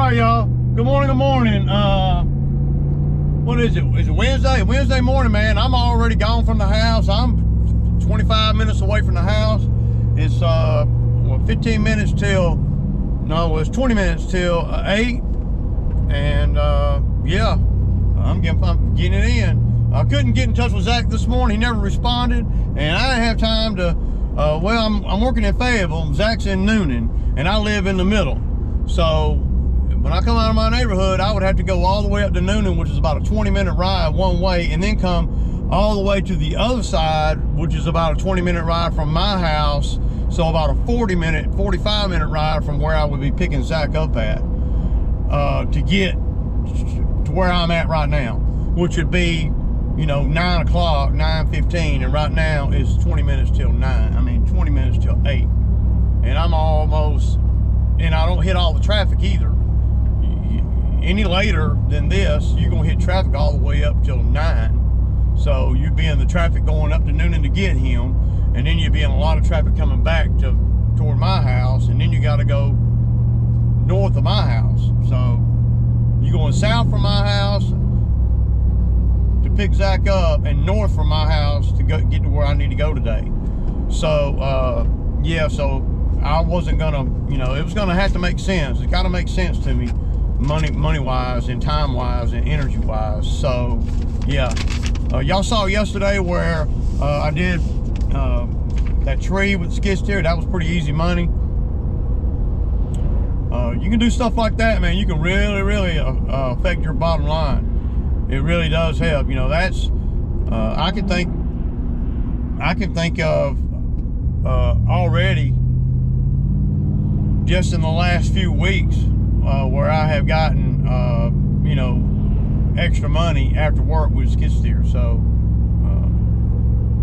right, y'all. Good morning, good morning. What is it? Is it Wednesday? Wednesday morning, man. I'm already gone from the house. I'm 25 minutes away from the house. It's 15 minutes till, no, it's 20 minutes till 8. And yeah, I'm getting it in. I couldn't get in touch with Zach this morning. He never responded, and I didn't have time to. Well, I'm working in Fayetteville. Zach's in Noonan, and I live in the middle. So when I come out of my neighborhood, I would have to go all the way up to Noonan, which is about a 20-minute ride one way, and then come all the way to the other side, which is about a 20-minute ride from my house. So about a 45-minute ride from where I would be picking Zach up at to get to where I'm at right now, which would be, you know, 9 o'clock, 9:15, and right now it's 20 minutes till 20 minutes till 8. And I'm almost, and I don't hit all the traffic either. Any later than this, you're gonna hit traffic all the way up till 9. So you'd be in the traffic going up to Noonan to get him, and then you'd be in a lot of traffic coming back toward my house, and then you gotta go north of my house. So you're going south from my house to pick Zach up, and north from my house to get to where I need to go today. So yeah, so I wasn't gonna, you know, it was gonna have to make sense. It's gotta make sense to me, money wise and time wise and energy wise. So yeah, y'all saw yesterday where I did that tree with the skid steer. That was pretty easy money. You can do stuff like that, man. You can really affect your bottom line. It really does help. You know, that's I can think of already just in the last few weeks where I have gotten you know, extra money after work with skid steer. So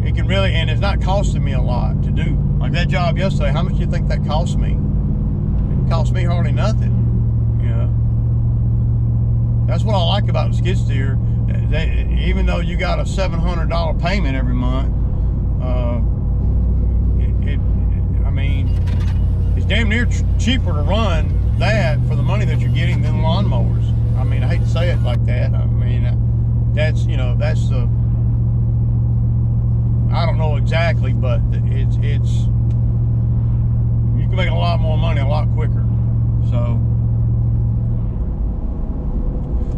it can really, and it's not costing me a lot to do. Like that job yesterday, how much do you think that cost me? It cost me hardly nothing. You know, that's what I like about the skid steer. Even though you got a $700 payment every month, I mean, it's damn near cheaper to run that for the money that you're getting than lawnmowers. I mean, I hate to say it like that. I mean, that's, you know, that's the, I don't know exactly, but it's you can make a lot more money a lot quicker. So,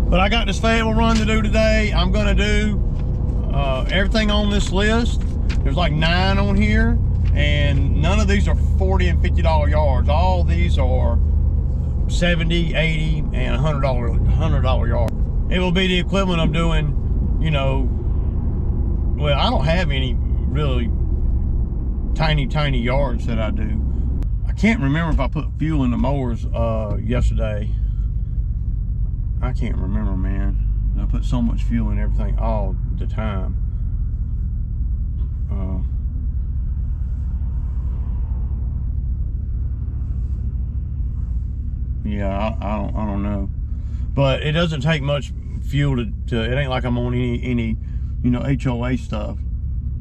but I got this Fayetteville run to do today. I'm gonna do everything on this list. There's like 9 on here, and none of these are $40 and $50 yards. All these are $70, $80, and $100 yard. It will be the equivalent of doing, you know, well, I don't have any really tiny yards that I do. I can't remember if I put fuel in the mowers yesterday. I can't remember, man. I put so much fuel in everything all the time. Yeah, I don't know, but it doesn't take much fuel to it ain't like I'm on any you know, HOA stuff.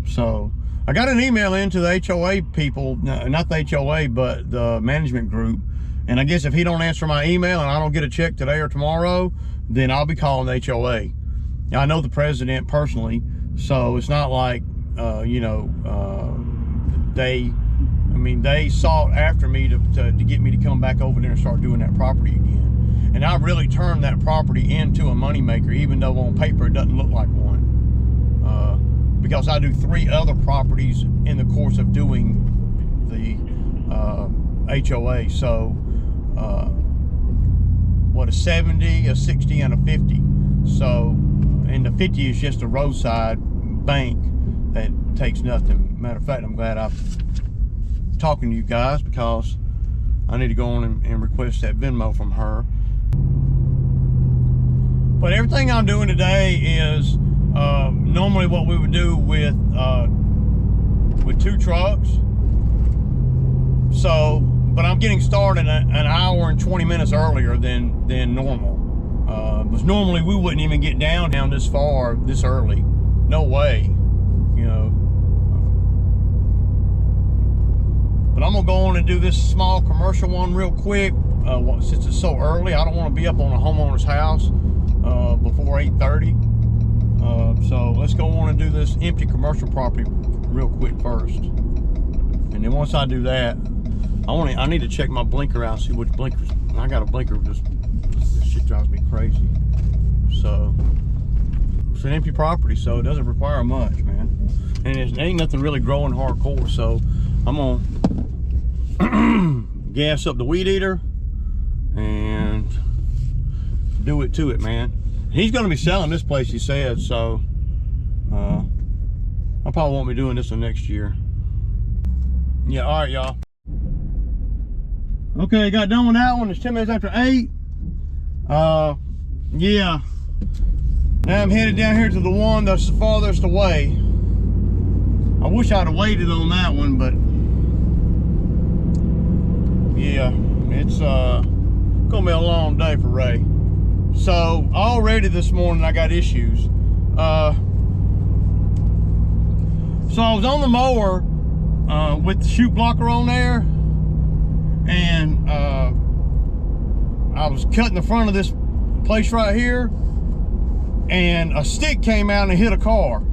So I got an email into the HOA people, not the HOA, but the management group. And I guess if he don't answer my email and I don't get a check today or tomorrow, then I'll be calling the HOA. I know the president personally, so it's not like, you know, they sought after me to get me to come back over there and start doing that property again. And I've really turned that property into a moneymaker, even though on paper it doesn't look like one. Because I do 3 other properties in the course of doing the HOA. So what, a 70, a 60, and a 50. So, and the 50 is just a roadside bank that takes nothing. Matter of fact, I'm glad I'm talking to you guys, because I need to go on and request that Venmo from her. But everything I'm doing today is normally what we would do with 2 trucks. So, but I'm getting started an hour and 20 minutes earlier than normal. Because normally we wouldn't even get down this far this early. No, no way, you know. But I'm gonna go on and do this small commercial one real quick. Since it's so early, I don't want to be up on a homeowner's house before 8:30. So let's go on and do this empty commercial property real quick first. And then once I do that, I need to check my blinker out, see which blinkers. I got a blinker, this shit drives me crazy. So it's an empty property, so it doesn't require much, man. And it ain't nothing really growing hardcore, so I'm gonna gas up the weed eater and do it to it, man. He's gonna be selling this place, he said, so I probably won't be doing this one next year. Yeah, all right, y'all. Okay, got done with that one. It's 10 minutes after 8. Yeah. Now I'm headed down here to the one that's the farthest away. I wish I'd have waited on that one, but yeah, it's gonna be a long day for Ray. So already this morning I got issues. So I was on the mower with the chute blocker on there, and I was cutting the front of this place right here, and a stick came out and hit a car.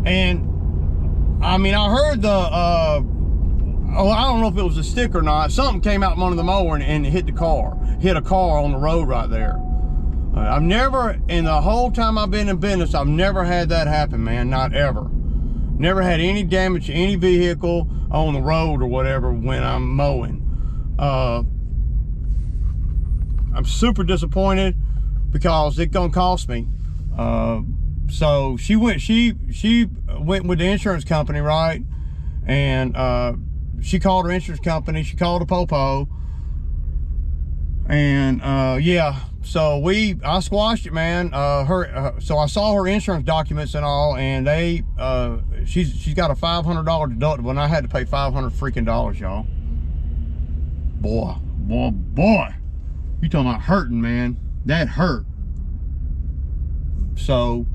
And I mean, I heard the I don't know if it was a stick or not. Something came out from under the mower and hit the car, hit a car on the road right there. I've never, in the whole time I've been in business, I've never had that happen, man. Not ever. Never had any damage to any vehicle on the road or whatever when I'm mowing. I'm super disappointed because it's gonna cost me. So she went with the insurance company, right? And she called her insurance company, she called a popo, and yeah, so I squashed it, man. So I saw her insurance documents and all, and they she's got a $500 deductible, and I had to pay $500 freaking dollars, y'all. Boy, you talking about hurting, man? That hurt. So,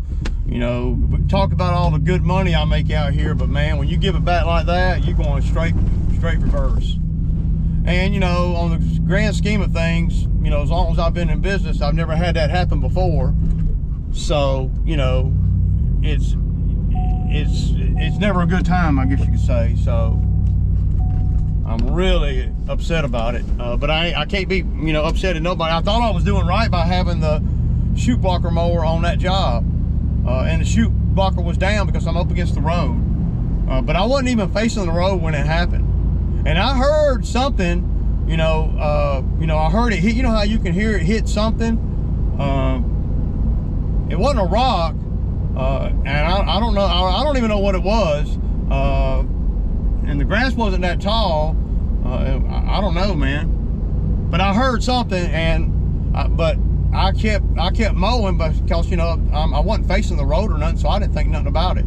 you know, we talk about all the good money I make out here, but man, when you give it back like that, you're going straight reverse. And you know, on the grand scheme of things, you know, as long as I've been in business, I've never had that happen before. So, you know, it's never a good time, I guess you could say. So I'm really upset about it, but I can't be, you know, upset at nobody. I thought I was doing right by having the chute blocker mower on that job, and the chute blocker was down because I'm up against the road, but I wasn't even facing the road when it happened. And I heard something, you know, I heard it hit. You know how you can hear it hit something? It wasn't a rock, and I don't know. I don't even know what it was. And the grass wasn't that tall. I don't know, man. But I heard something, and but I kept mowing because, you know, I wasn't facing the road or nothing, so I didn't think nothing about it.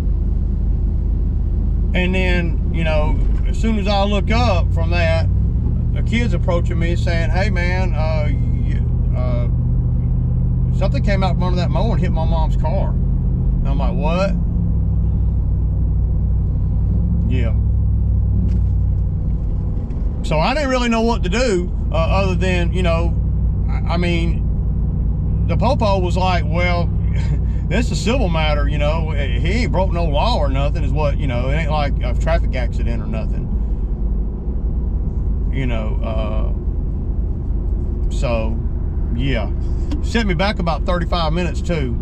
And then, you know, as soon as I look up from that, a kid's approaching me saying, "Hey, man, something came out from under that mower and hit my mom's car." And I'm like, "What?" Yeah. So I didn't really know what to do, other than, you know, I mean, the popo was like, "Well, it's a civil matter, you know. He ain't broke no law or nothing, is what, you know. It ain't like a traffic accident or nothing, you know." So yeah, set me back about 35 minutes too,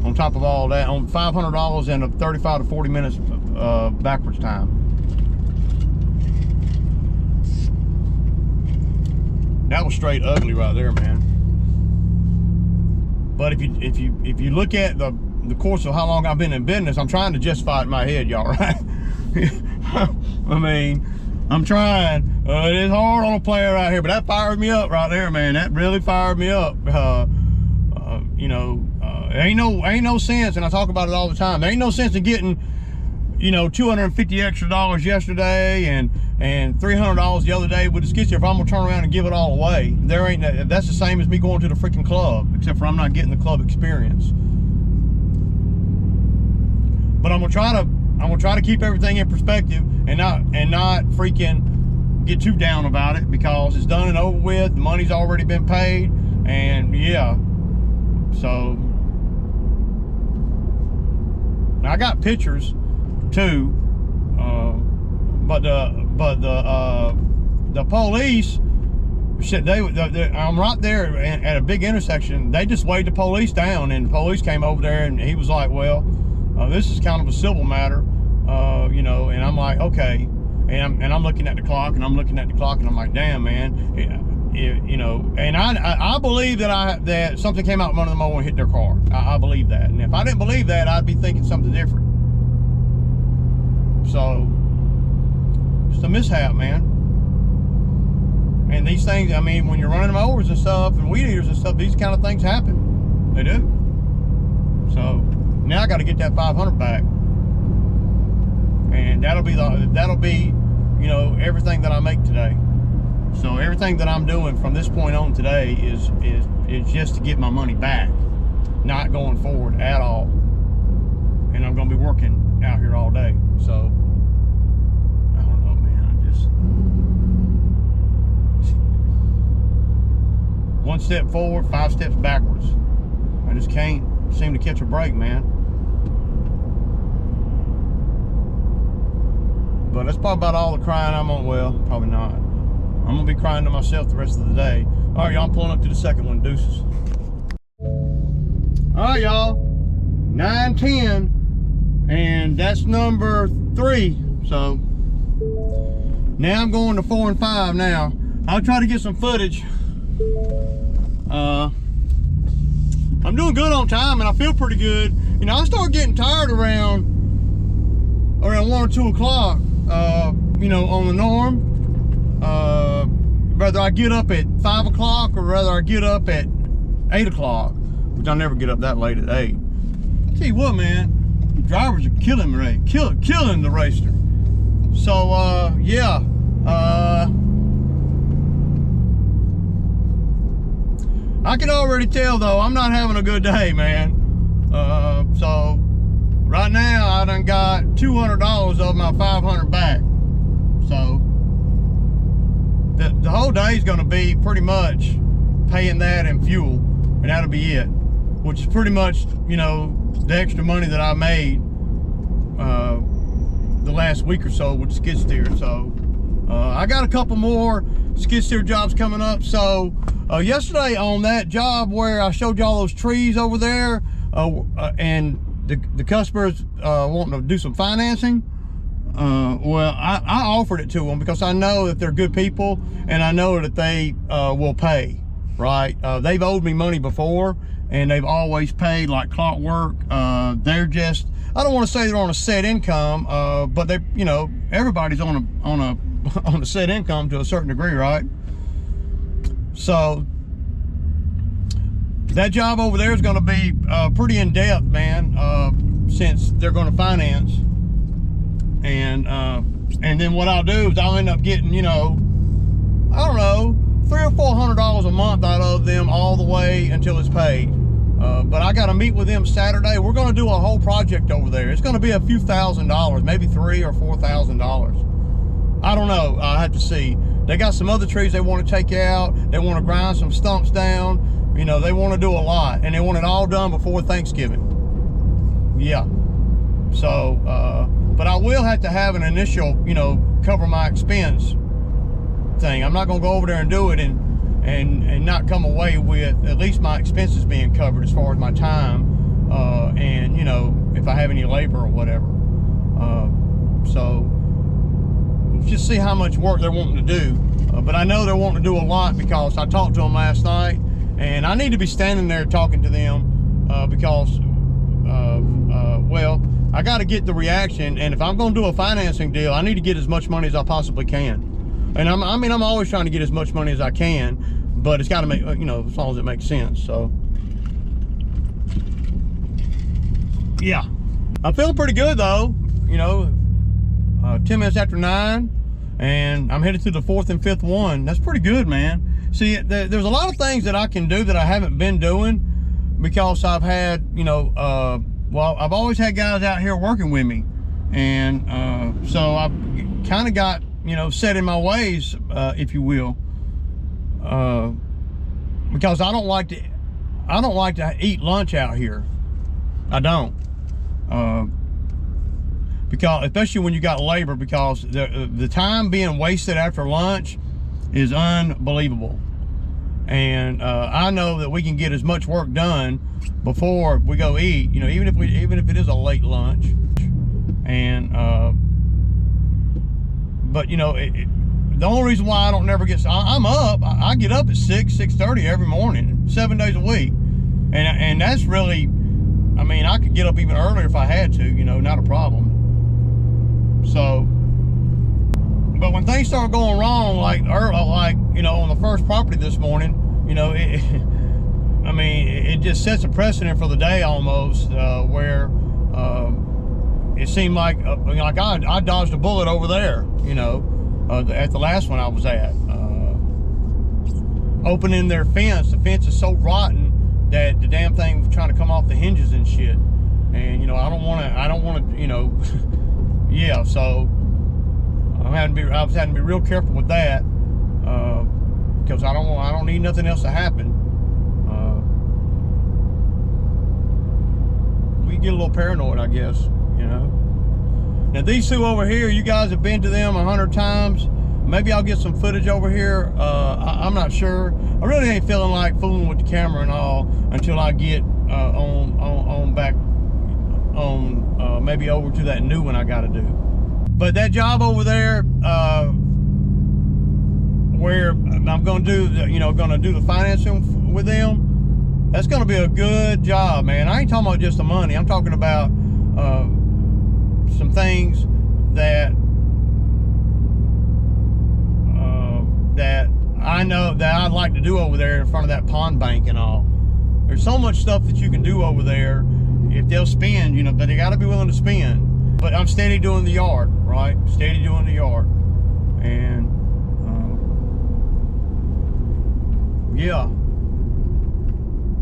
on top of all that, on $500 and a 35 to 40 minutes backwards time. That was straight ugly right there, man. But if you look at the course of how long I've been in business, I'm trying to justify it in my head, y'all, right? I mean, I'm trying. It is hard on a player right here, but that fired me up right there, man. That really fired me up. You know, ain't no sense, and I talk about it all the time. There ain't no sense in getting, you know, $250 extra yesterday and $300 the other day with the skid steer if I'm gonna turn around and give it all away. There ain't. That's the same as me going to the freaking club, except for I'm not getting the club experience. But I'm gonna try to gonna try to keep everything in perspective and not freaking get too down about it, because it's done and over with. The money's already been paid, and yeah. So I got pictures too, but the police. Shit, I'm right there at a big intersection. They just weighed the police down, and the police came over there, and he was like, well, this is kind of a civil matter, you know. And I'm like, okay. And I'm looking at the clock, and I'm like, damn, man, you know. And I believe that something came out from under the mower and hit their car. I believe that. And if I didn't believe that, I'd be thinking something different. So, just a mishap, man. And these things, I mean, when you're running mowers and stuff and weed eaters and stuff, these kind of things happen. They do. So now I got to get that 500 back, and that'll be, you know, everything that I make today. So everything that I'm doing from this point on today is just to get my money back, not going forward at all. And I'm going to be working out here all day. So I don't know, man. One step forward, 5 steps backwards. I just can't seem to catch a break, man. But that's probably about all the crying I'm on. Well, probably not. I'm gonna be crying to myself the rest of the day. All right, y'all, I'm pulling up to the second one. Deuces. All right, y'all. 9:10, and that's number 3. So now I'm going to 4 and 5 now. I'll try to get some footage. I'm doing good on time, and I feel pretty good. You know, I start getting tired around 1 or 2 o'clock, you know, on the norm. Whether I get up at 5 o'clock or whether I get up at 8 o'clock, which I never get up that late at 8. Tell you what, man, the drivers are killing me, killing the racer. So, yeah, I can already tell, though, I'm not having a good day, man. So right now I done got $200 of my 500 back. So the whole day is going to be pretty much paying that and fuel, and that'll be it. Which is pretty much, you know, the extra money that I made the last week or so with skid steer. So I got a couple more skid steer jobs coming up. So yesterday on that job where I showed y'all those trees over there, and the customers wanting to do some financing, well, I offered it to them because I know that they're good people, and I know that they will pay, right? They've owed me money before, and they've always paid like clockwork. They're just, I don't want to say they're on a set income, but they, you know, everybody's on a set income to a certain degree, right? So that job over there is going to be pretty in depth, man, since they're going to finance. And then what I'll do is I'll end up getting, you know, I don't know, $300 or $400 a month out of them all the way until it's paid. But I got to meet with them Saturday. We're going to do a whole project over there. It's going to be a few $1,000s, maybe $3,000 or $4,000. I don't know. I have to see. They got some other trees they want to take out. They want to grind some stumps down. You know, they want to do a lot, and they want it all done before Thanksgiving. Yeah. So, but I will have to have an initial, you know, cover my expense thing. I'm not going to go over there and do it and not come away with at least my expenses being covered as far as my time, and, you know, if I have any labor or whatever. So just see how much work they're wanting to do. But I know they're wanting to do a lot because I talked to them last night, and I need to be standing there talking to them because, well, I got to get the reaction, and if I'm going to do a financing deal, I need to get as much money as I possibly can. And I'm always trying to get as much money as I can, but it's got to make, you know, as long as it makes sense. So yeah, I'm feeling pretty good though. You know, 10 minutes after 9, and I'm headed to the 4th and 5th one. That's pretty good, man. See, there's a lot of things that I can do that I haven't been doing because I've had, you know, well, I've always had guys out here working with me, And so I kind of got, you know, set in my ways, if you will, because I don't like to eat lunch out here. I don't, because especially when you got labor, because the time being wasted after lunch is unbelievable. And I know that we can get as much work done before we go eat, you know, even if it is a late lunch. And but you know, the only reason why I don't never get, I'm up, I get up at 6:30 every morning, 7 days a week, and that's really, I mean, I could get up even earlier if I had to, you know, not a problem. So, but when things start going wrong, like you know, on the first property this morning, you know, I mean, it just sets a precedent for the day almost, where it seemed like I dodged a bullet over there, you know, at the last one I was at. Opening their fence, the fence is so rotten that the damn thing was trying to come off the hinges and shit. And you know, I don't want to, you know, yeah. So I was having to be real careful with that, because I don't need nothing else to happen. We get a little paranoid, I guess. You know. Now these two over here, you guys have been to them 100 times. Maybe I'll get some footage over here. I'm not sure. I really ain't feeling like fooling with the camera and all until I get on back on maybe over to that new one I got to do. But that job over there, where I'm going to do the financing with them, that's going to be a good job, man. I ain't talking about just the money. I'm talking about some things that I know that I'd like to do over there in front of that pond bank and all. There's so much stuff that you can do over there if they'll spend, you know, but they got to be willing to spend. But I'm steady doing the yard, right? Steady doing the yard. And yeah.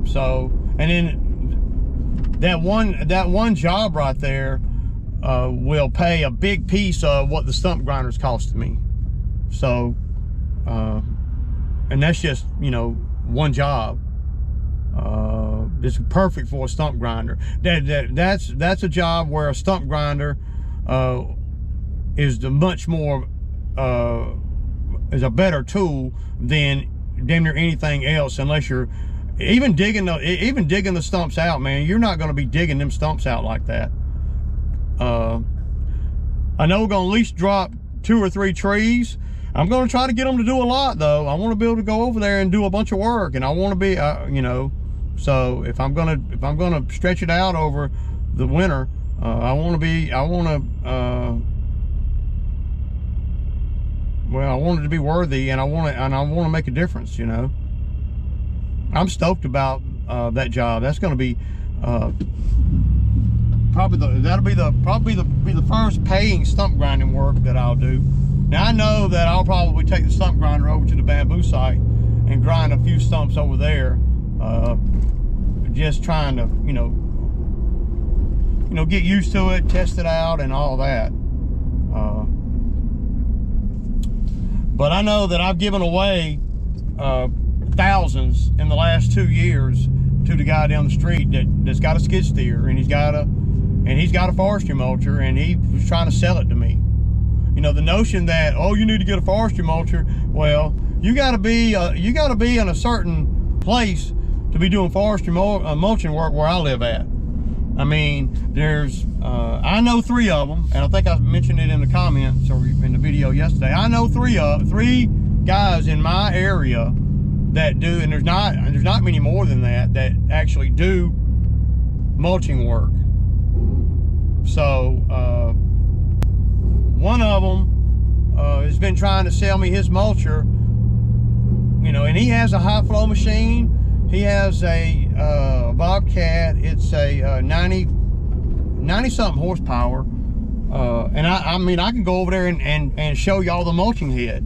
So, and then that one job right there will pay a big piece of what the stump grinders cost me. So, and that's just, you know, one job. It's perfect for a stump grinder. That's a job where a stump grinder is the much more is a better tool than damn near anything else, unless you're even digging the stumps out, man. You're not going to be digging them stumps out like that. I know we're going to at least drop 2 or 3 trees. I'm going to try to get them to do a lot, though. I want to be able to go over there and do a bunch of work, and I want to be, you know. So if I'm gonna stretch it out over the winter, I want it to be worthy, and I want to make a difference, you know. I'm stoked about that job. That's going to be that'll be the first paying stump grinding work that I'll do. Now I know that I'll probably take the stump grinder over to the bamboo site and grind a few stumps over there, just trying to, you know, get used to it, test it out, and all that. But I know that I've given away thousands in the last 2 years to the guy down the street that's got a skid steer, and he's got a forestry mulcher, and he was trying to sell it to me. You know, the notion that, oh, you need to get a forestry mulcher. Well, you got to be in a certain place to be doing forestry mulching work where I live at. I mean, there's I know 3 of them, and I think I mentioned it in the comments or in the video yesterday. I know 3 guys in my area that do, and there's not many more than that actually do mulching work. So one of them has been trying to sell me his mulcher, you know, and he has a high flow machine. He has a Bobcat. It's a 90 something horsepower, and I mean, I can go over there and show y'all the mulching head.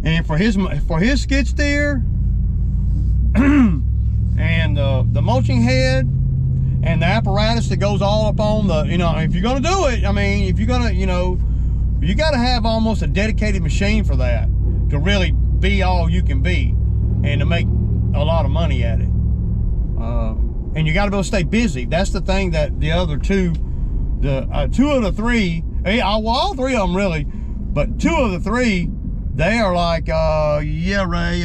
And for his skid steer and the mulching head, and the apparatus that goes all up on the, if you're gonna do it, I mean, if you're gonna, you gotta have almost a dedicated machine for that to really be all you can be and to make a lot of money at it. And you gotta be able to stay busy. That's the thing that the other two, two of the three, well, all three of them really, but two of the three, they are like, yeah, Ray,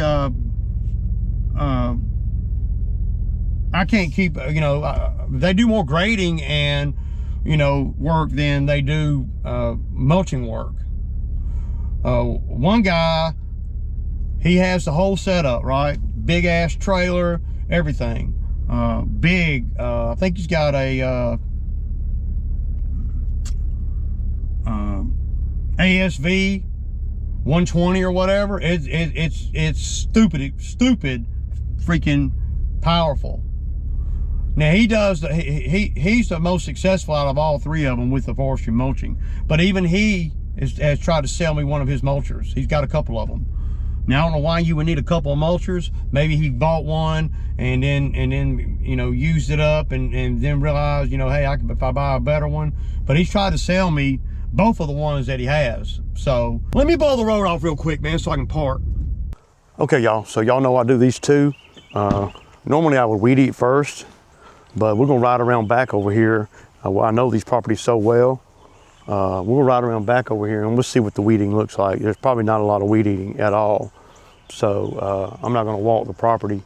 I can't keep, they do more grading and, work than they do mulching work. One guy, he has the whole setup, right? Big ass trailer, everything. Big, I think he's got a ASV 120 or whatever. It's stupid freaking powerful. Now he does, he's the most successful out of all three of them with the forestry mulching. But even he has tried to sell me one of his mulchers. He's got a couple of them. Now I don't know why you would need a couple of mulchers. Maybe he bought one and then used it up and then realized, hey, if I buy a better one. But he's tried to sell me both of the ones that he has. So let me blow the road off real quick, man, so I can park. Okay, y'all. So y'all know I do these two. Normally I would weed eat first, but we're gonna ride around back over here. I know these properties so well. We'll ride around back over here and we'll see what the weeding looks like. There's probably not a lot of weed eating at all. So I'm not gonna walk the property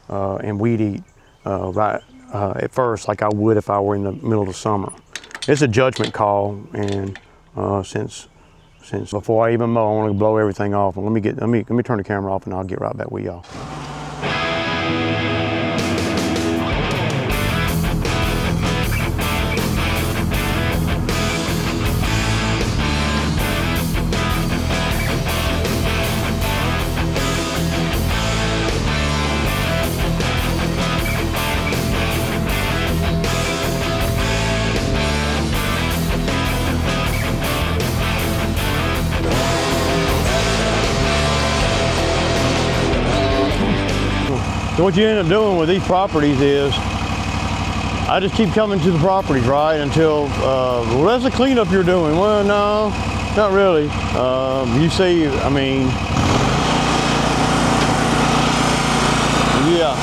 and weed eat right at first like I would if I were in the middle of the summer. It's a judgment call, and since before I even mow, I want to blow everything off. And let me turn the camera off and I'll get right back with y'all. So what you end up doing with these properties is, I just keep coming to the properties, right, until, well, that's the cleanup you're doing. Well, no, not really. You see, I mean, yeah.